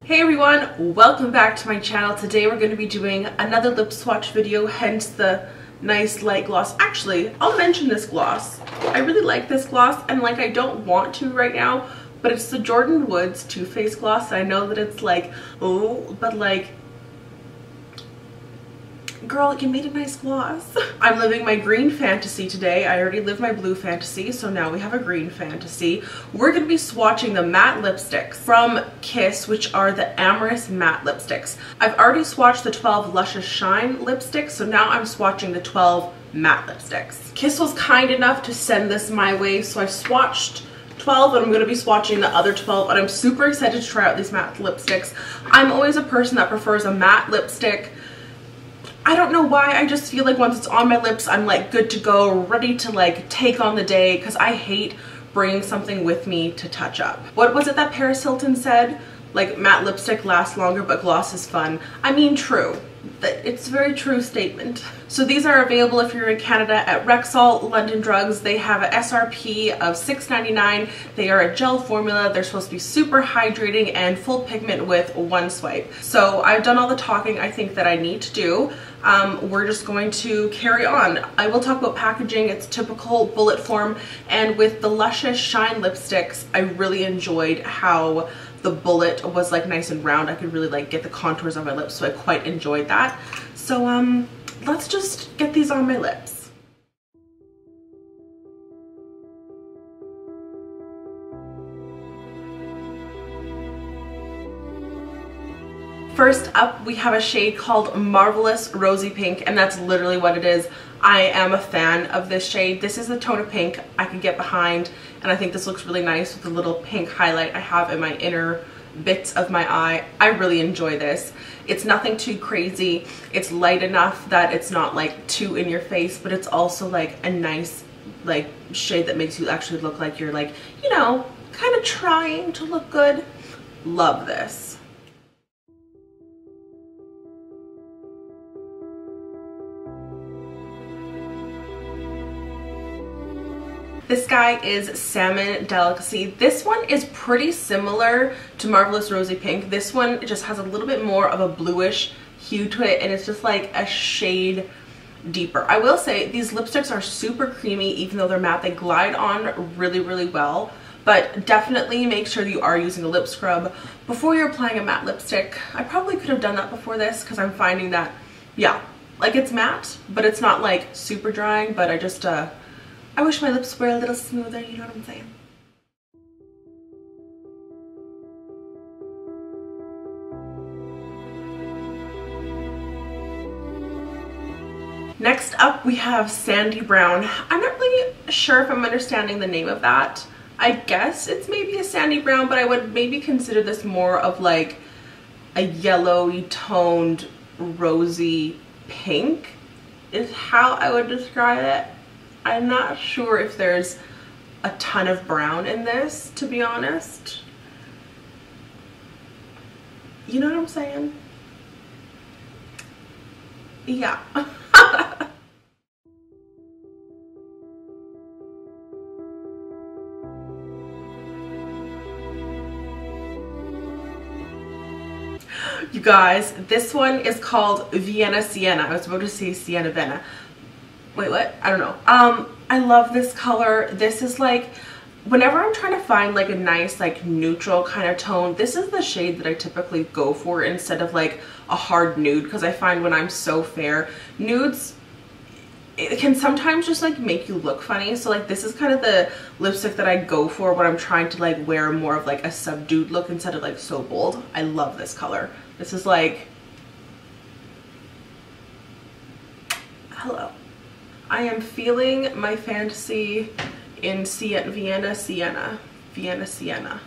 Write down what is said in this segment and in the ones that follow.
Hey everyone, welcome back to my channel. Today we're going to be doing another lip swatch video, hence the nice light gloss. Actually, I'll mention this gloss. I really like this gloss, and like I don't want to right now, but it's the Jordan Woods Too Faced gloss. I know that it's like, oh, but like, girl, you made a nice gloss. I'm living my green fantasy today. I already lived my blue fantasy, so now we have a green fantasy. We're going to be swatching the matte lipsticks from Kiss, which are the Amorous matte lipsticks. I've already swatched the 12 Luscious Shine lipsticks, so now I'm swatching the 12 matte lipsticks. Kiss was kind enough to send this my way, so I swatched 12 and I'm going to be swatching the other 12, and I'm super excited to try out these matte lipsticks. I'm always a person that prefers a matte lipstick. I don't know why, I just feel like once it's on my lips, I'm like good to go, ready to like take on the day, because I hate bringing something with me to touch up. What was it that Paris Hilton said? Like, matte lipstick lasts longer, but gloss is fun. I mean, true. It's a very true statement. So these are available if you're in Canada at Rexall, London Drugs. They have an SRP of $6.99. They are a gel formula. They're supposed to be super hydrating and full pigment with one swipe. So I've done all the talking I think that I need to do. We're just going to carry on. I will talk about packaging. It's typical bullet form, and with the Luscious Shine lipsticks, I really enjoyed how the bullet was like nice and round. I could really like get the contours on my lips, so I quite enjoyed that. So let's just get these on my lips. First up, we have a shade called Marvelous Rosy Pink, and that's literally what it is. I am a fan of this shade. This is the tone of pink I can get behind, and I think this looks really nice with the little pink highlight I have in my inner bits of my eye. I really enjoy this. It's nothing too crazy. It's light enough that it's not like too in your face, but it's also like a nice like shade that makes you actually look like you're like, you know, kind of trying to look good. Love this. This guy is Salmon Delicacy. This one is pretty similar to Marvelous Rosy Pink. This one just has a little bit more of a bluish hue to it, and it's just like a shade deeper. I will say these lipsticks are super creamy. Even though they're matte, they glide on really, really well. But definitely make sure that you are using a lip scrub before you're applying a matte lipstick. I probably could have done that before this, because I'm finding that, yeah, like it's matte, but it's not like super drying. But I just, I wish my lips were a little smoother, you know what I'm saying? Next up, we have Sandy Brown. I'm not really sure if I'm understanding the name of that. I guess it's maybe a sandy brown, but I would maybe consider this more of like a yellowy toned rosy pink is how I would describe it. I'm not sure if there's a ton of brown in this, to be honest. You know what I'm saying? Yeah. You guys, this one is called Vienna Siena. I was about to say Sienna Vienna. Wait, what? I don't know. I love this color. This is like, whenever I'm trying to find like a nice like neutral kind of tone, this is the shade that I typically go for instead of like a hard nude, because I find when I'm so fair, nudes, it can sometimes just like make you look funny. So like this is kind of the lipstick that I go for when I'm trying to like wear more of like a subdued look instead of like so bold. I love this color. This is like, hello. I am feeling my fantasy in Vienna Siena. Vienna Siena.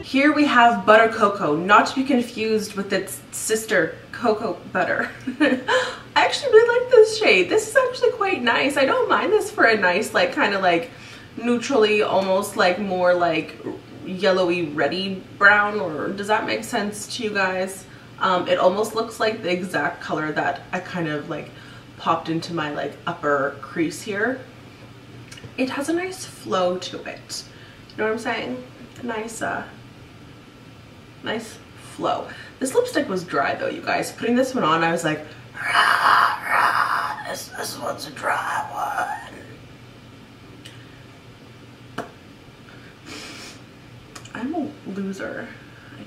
Here we have Butter Cocoa, not to be confused with its sister Cocoa Butter. I actually really like this shade. This is actually quite nice. I don't mind this for a nice like kind of like neutrally, almost like more like yellowy reddy brown, or does that make sense to you guys? It almost looks like the exact color that I kind of like popped into my like upper crease here. It has a nice flow to it. You know what I'm saying? A nice, nice flow. This lipstick was dry though, you guys. Putting this one on, I was like, rah, rah, this one's a dry one. I'm a loser. I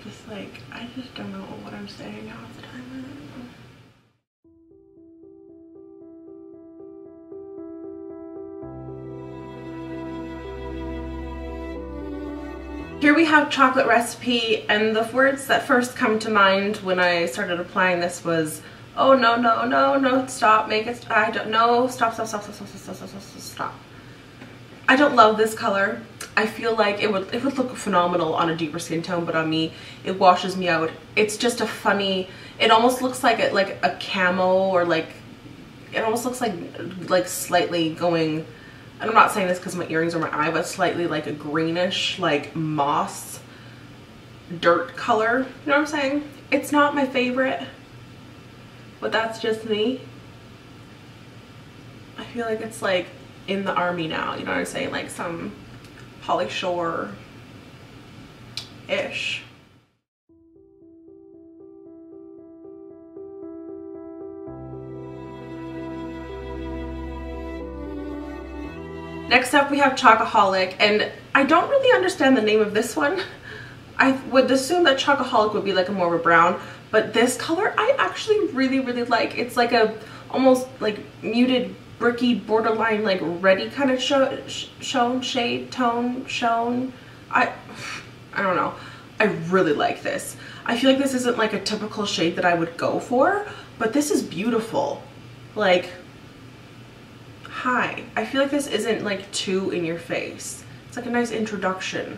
just don't know what I'm saying half the time. Here we have Chocolate Recipe, and the words that first come to mind when I started applying this was, oh no, no, no, no, stop, make it, I don't know, stop, stop, stop, stop, stop, stop, stop, stop, stop, stop. I don't love this color. I feel like it would look phenomenal on a deeper skin tone, but on me, it washes me out. It's just a funny, it almost looks like a camo, or like, it almost looks like slightly going, and I'm not saying this because my earrings are my eye, but slightly like a greenish, like moss, dirt color. You know what I'm saying? It's not my favorite, but that's just me. I feel like it's like in the army now, you know what I'm saying? Like some Holly Shore-ish. Next up we have Chocoholic, and I don't really understand the name of this one. I would assume that Chocoholic would be like a more of a brown, but this color I actually really, really like. It's like a almost like muted bricky, borderline like reddy kind of shade tone. I don't know. I really like this. I feel like this isn't like a typical shade that I would go for, but this is beautiful. Like, hi. I feel like this isn't like too in your face. It's like a nice introduction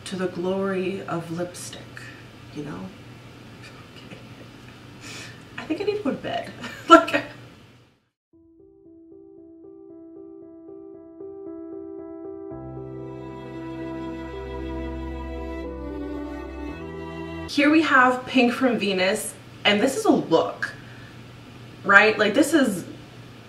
to the glory of lipstick, you know? Okay. I think I need to go to bed. Like, here we have Pink from Venus, and this is a look, right? Like, this is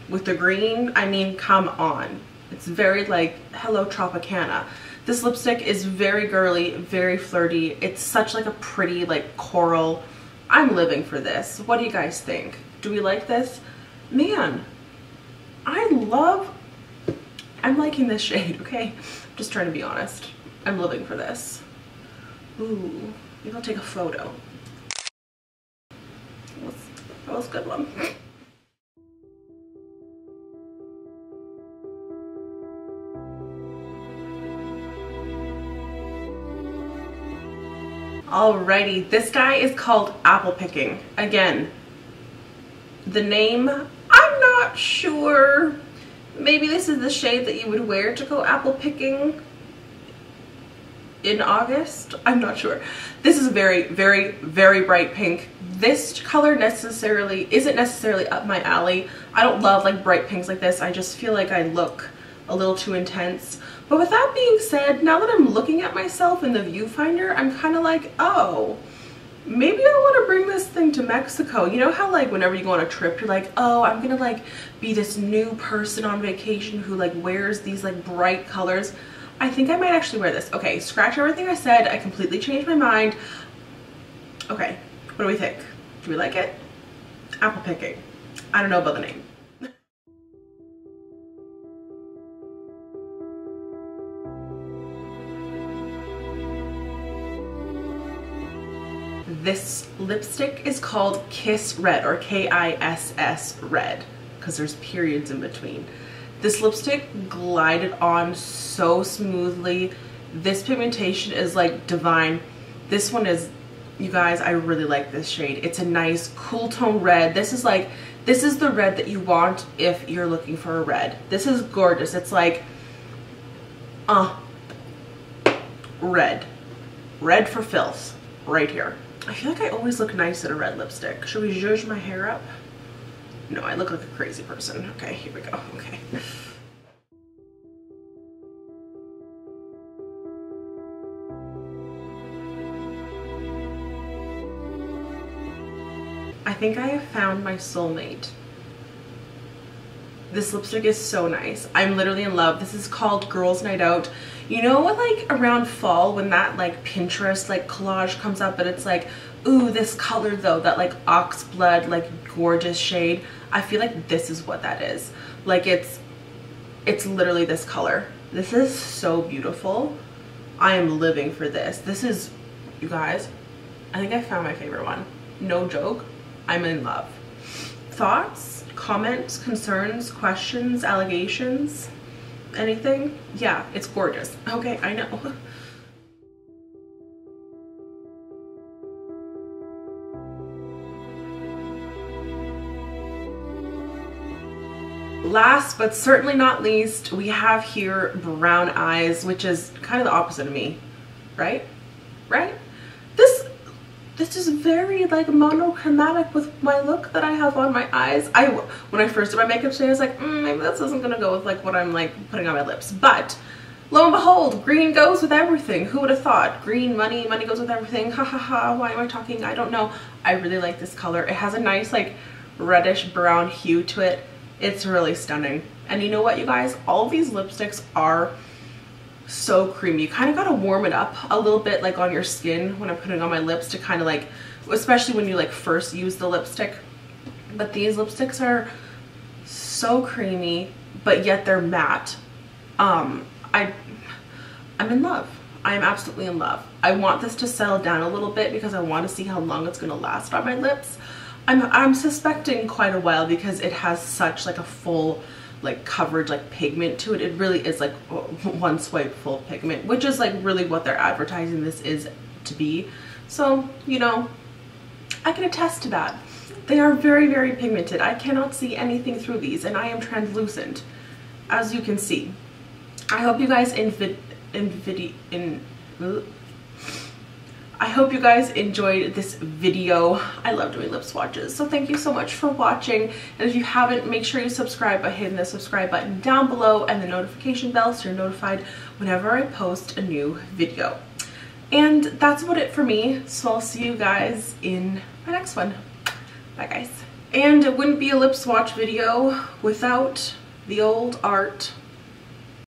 with the green, I mean, come on. It's very like, hello Tropicana. This lipstick is very girly, very flirty. It's such like a pretty like coral. I'm living for this. What do you guys think? Do we like this? Man, I'm liking this shade, okay? Just trying to be honest. I'm living for this. Ooh, maybe I'll take a photo. That was a good one. Alrighty, this guy is called Applepicking. Again, the name, I'm not sure. Maybe this is the shade that you would wear to go apple picking in August. I'm not sure. This is a very, very, very bright pink. This color isn't necessarily up my alley. I don't love like bright pinks like this. I just feel like I look a little too intense. But with that being said, now that I'm looking at myself in the viewfinder, I'm kind of like, oh, maybe I want to bring this thing to Mexico. You know how like whenever you go on a trip, you're like, oh, I'm gonna like be this new person on vacation who like wears these like bright colors. I think I might actually wear this. Okay, scratch everything I said. I completely changed my mind. Okay, what do we think? Do we like it? Applepicking. I don't know about the name. This lipstick is called Kiss Red, or Kiss Red, because there's periods in between. This lipstick glided on so smoothly. This pigmentation is like divine. This one is, you guys, I really like this shade. It's a nice cool tone red. This is the red that you want if you're looking for a red. This is gorgeous. It's like, red for filth right here. I feel like I always look nice in a red lipstick. Should we zhuzh my hair up? No, I look like a crazy person. Okay, here we go. Okay. I think I have found my soulmate. This lipstick is so nice. I'm literally in love. This is called Girls Night Out. You know what, like around fall when that like Pinterest like collage comes up, but it's like, ooh, this color though, that like ox blood, like gorgeous shade. I feel like this is what that is. Like it's literally this color. This is so beautiful. I am living for this. This is, you guys, I think I found my favorite one. No joke. I'm in love. Thoughts, comments, concerns, questions, allegations, anything? Yeah, it's gorgeous. Okay, I know. Last but certainly not least, we have here brown eyes, which is kind of the opposite of me, right? Right? This is very like monochromatic with my look that I have on my eyes. When I first did my makeup today, I was like, maybe this isn't gonna go with like what I'm like putting on my lips. But lo and behold, green goes with everything. Who would have thought? Green, money goes with everything. Ha ha ha, why am I talking? I don't know. I really like this color. It has a nice like reddish brown hue to it. It's really stunning. And you know what, you guys? All of these lipsticks are so creamy. You kind of gotta warm it up a little bit like on your skin when I'm putting on my lips to kind of like, especially when you like first use the lipstick. But these lipsticks are so creamy, but yet they're matte. I'm in love. I am absolutely in love. I want this to settle down a little bit because I want to see how long it's gonna last on my lips. I'm suspecting quite a while because it has such like a full like coverage, like pigment to it. It really is like one swipe full pigment, which is like really what they're advertising this is to be. So, you know, I can attest to that. They are very, very pigmented. I cannot see anything through these, and I am translucent, as you can see. I hope you guys I hope you guys enjoyed this video. I love doing lip swatches, so thank you so much for watching. And if you haven't, make sure you subscribe by hitting the subscribe button down below and the notification bell so you're notified whenever I post a new video. And that's about it for me, so I'll see you guys in my next one. Bye guys. And it wouldn't be a lip swatch video without the old art.